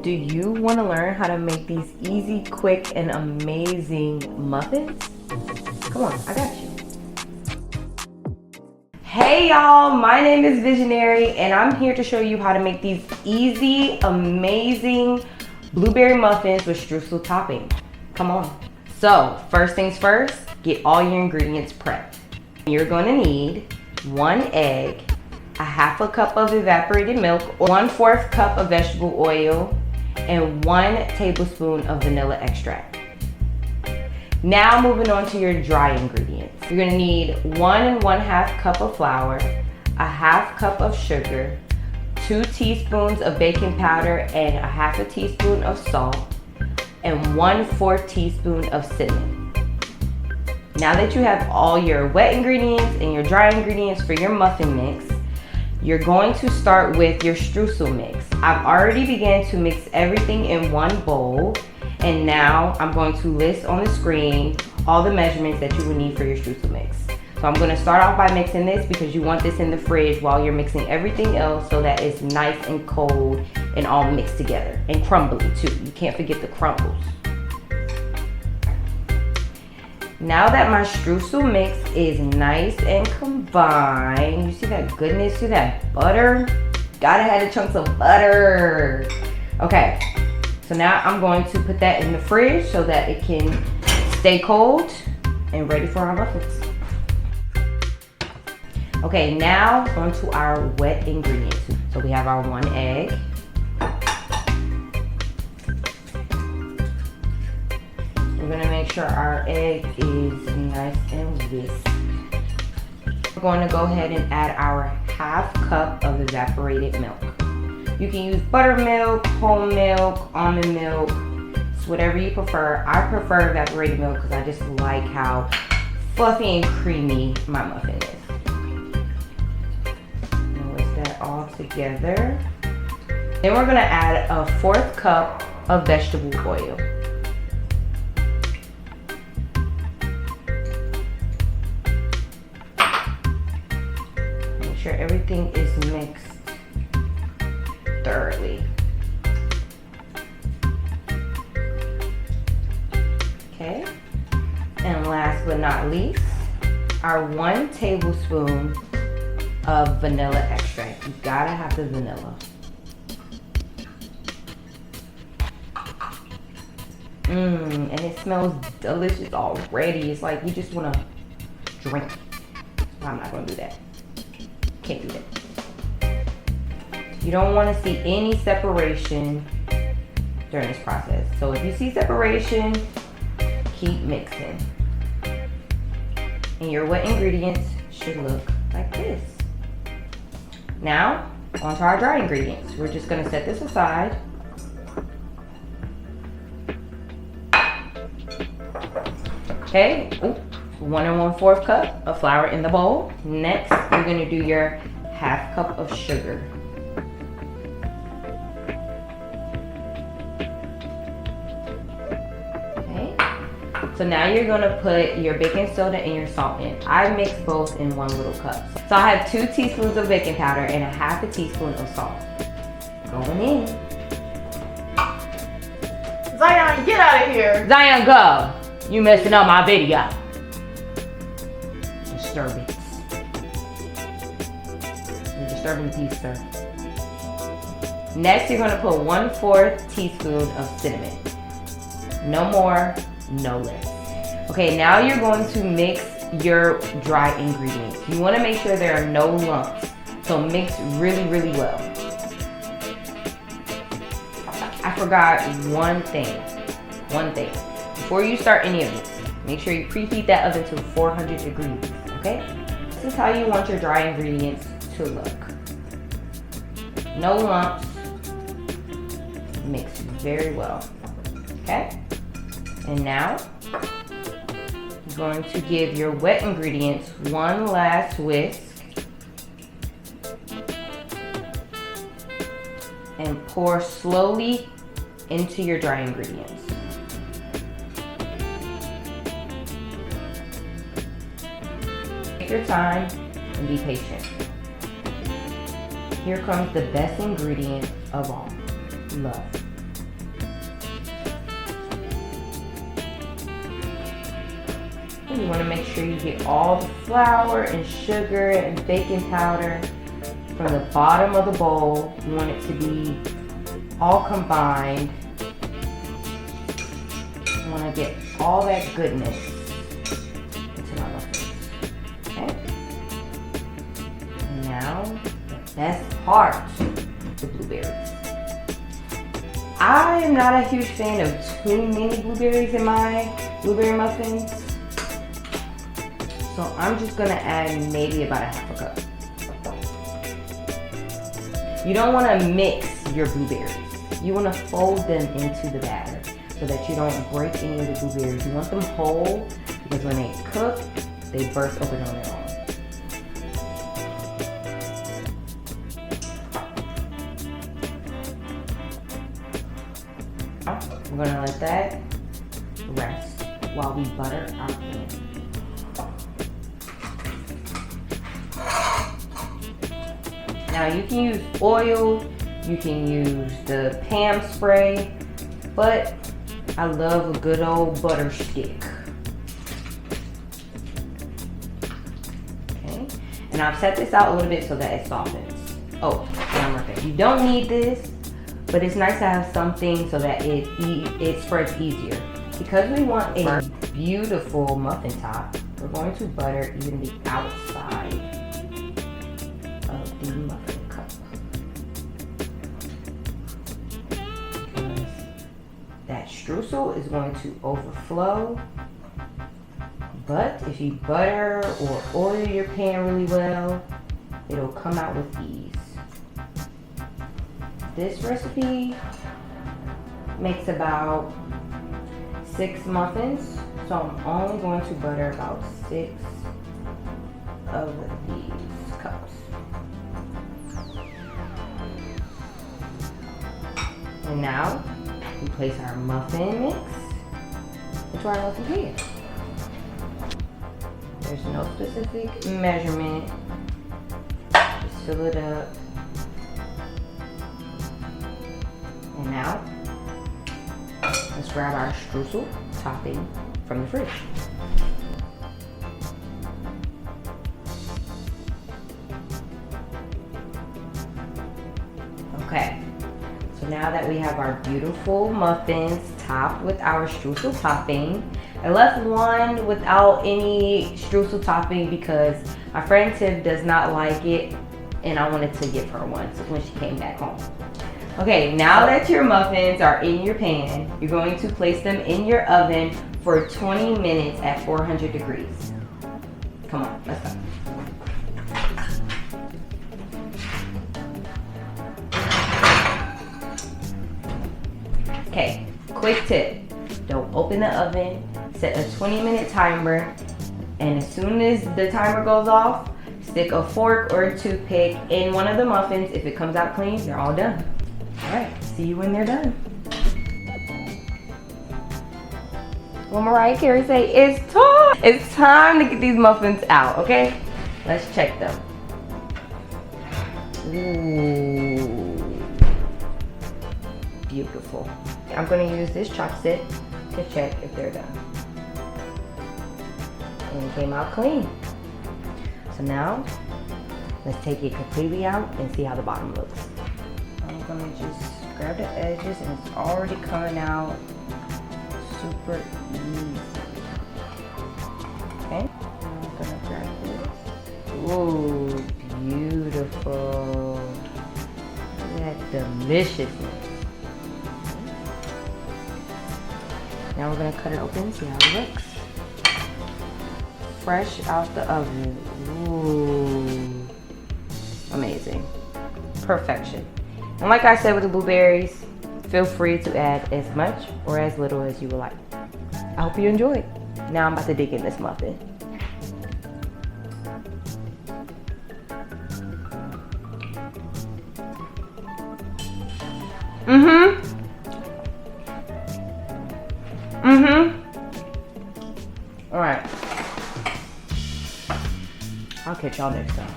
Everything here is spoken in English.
Do you want to learn how to make these easy, quick, and amazing muffins? Come on, I got you. Hey y'all, my name is Visionary and I'm here to show you how to make these easy, amazing blueberry muffins with streusel topping. Come on. So, first things first, get all your ingredients prepped. You're going to need 1 egg, a half a cup of evaporated milk, 1/4 cup of vegetable oil, and 1 tablespoon of vanilla extract. Now moving on to your dry ingredients. You're gonna need 1 1/2 cup of flour, a half cup of sugar, 2 teaspoons of baking powder and a half a teaspoon of salt, and 1/4 teaspoon of cinnamon. Now that you have all your wet ingredients and your dry ingredients for your muffin mix, you're going to start with your streusel mix. I've already began to mix everything in one bowl, and now I'm going to list on the screen all the measurements that you will need for your streusel mix. So I'm going to start off by mixing this because you want this in the fridge while you're mixing everything else so that it's nice and cold and all mixed together, and crumbly too. You can't forget the crumbles. Now that my streusel mix is nice and combined, you see that goodness, see that butter? Gotta have the chunks of butter. Okay, so now I'm going to put that in the fridge so that it can stay cold and ready for our muffins. Okay, now on to our wet ingredients. So we have our 1 egg. We're gonna make sure our egg is nice and whisked. We're going to go ahead and add our half cup of evaporated milk. You can use buttermilk, whole milk, almond milk, it's whatever you prefer. I prefer evaporated milk because I just like how fluffy and creamy my muffin is. Now whisk that all together. Then we're gonna add a 1/4 cup of vegetable oil. Make sure everything is mixed thoroughly. Okay, and last but not least, our 1 tablespoon of vanilla extract. You gotta have the vanilla. And it smells delicious already. It's like you just wanna drink it. I'm not gonna do that. Can't do that. You don't want to see any separation during this process. So if you see separation, keep mixing. And your wet ingredients should look like this. Now, onto our dry ingredients. We're just going to set this aside. Okay, 1 1/4 cup of flour in the bowl. Next, you're going to do your half cup of sugar. Okay, so now you're going to put your baking soda and your salt in. I mix both in 1 little cup. So I have 2 teaspoons of baking powder and a half a teaspoon of salt. Going in. Zion, get out of here. Zion, go. You messing up my video. Disturbance. You're disturbing the peace, sir. Next, you're going to put 1/4 teaspoon of cinnamon. No more, no less. Okay, now you're going to mix your dry ingredients. You want to make sure there are no lumps. So mix really, really well. I forgot one thing. Before you start any of this, make sure you preheat that oven to 400 degrees. Okay? This is how you want your dry ingredients to look. No lumps. Mix very well. Okay? And now, you're going to give your wet ingredients one last whisk. And pour slowly into your dry ingredients. Take your time and be patient. Here comes the best ingredient of all, love. You want to make sure you get all the flour and sugar and baking powder from the bottom of the bowl. You want it to be all combined. You want to get all that goodness into my muffins. Okay? And now, the best part, the blueberries. I am not a huge fan of too many blueberries in my blueberry muffins. So I'm just gonna add maybe about a half a cup. You don't wanna mix your blueberries. You wanna fold them into the batter so that you don't break any of the blueberries. You want them whole because when they cook, they burst open on their own. We're gonna let that rest while we butter our pan. Now you can use oil, you can use the Pam spray, but I love a good old butter stick. Okay, and I've set this out a little bit so that it softens. Oh, one more thing. You don't need this, but it's nice to have something so that it spreads easier. Because we want a beautiful muffin top, we're going to butter even the outside of the muffin cup. Because that streusel is going to overflow. But if you butter or oil your pan really well, it'll come out with ease. This recipe makes about 6 muffins, so I'm only going to butter about 6 of these cups. And now we place our muffin mix into our muffin pan. There's no specific measurement, just fill it up. And now, let's grab our streusel topping from the fridge. Okay, so now that we have our beautiful muffins topped with our streusel topping, I left one without any streusel topping because my friend Tiff does not like it and I wanted to give her one when she came back home. Okay, now that your muffins are in your pan, you're going to place them in your oven for 20 minutes at 400 degrees. Come on, let's go. Okay, quick tip. Don't open the oven, set a 20-minute timer, and as soon as the timer goes off, stick a fork or a toothpick in one of the muffins. If it comes out clean, they're all done. All right, see you when they're done. Well, Mariah Carey say, it's time. It's time to get these muffins out, okay? Let's check them. Ooh, beautiful. I'm gonna use this chopstick to check if they're done. And it came out clean. So now, let's take it completely out and see how the bottom looks. I'm gonna just grab the edges and it's already coming out super easy. Okay, I'm gonna grab this. Ooh, beautiful. Look at that deliciousness. Now we're gonna cut it open and see how it looks. Fresh out the oven. Ooh, amazing. Perfection. And like I said with the blueberries, feel free to add as much or as little as you would like. I hope you enjoyed. Now I'm about to dig in this muffin. All right. I'll catch y'all next time.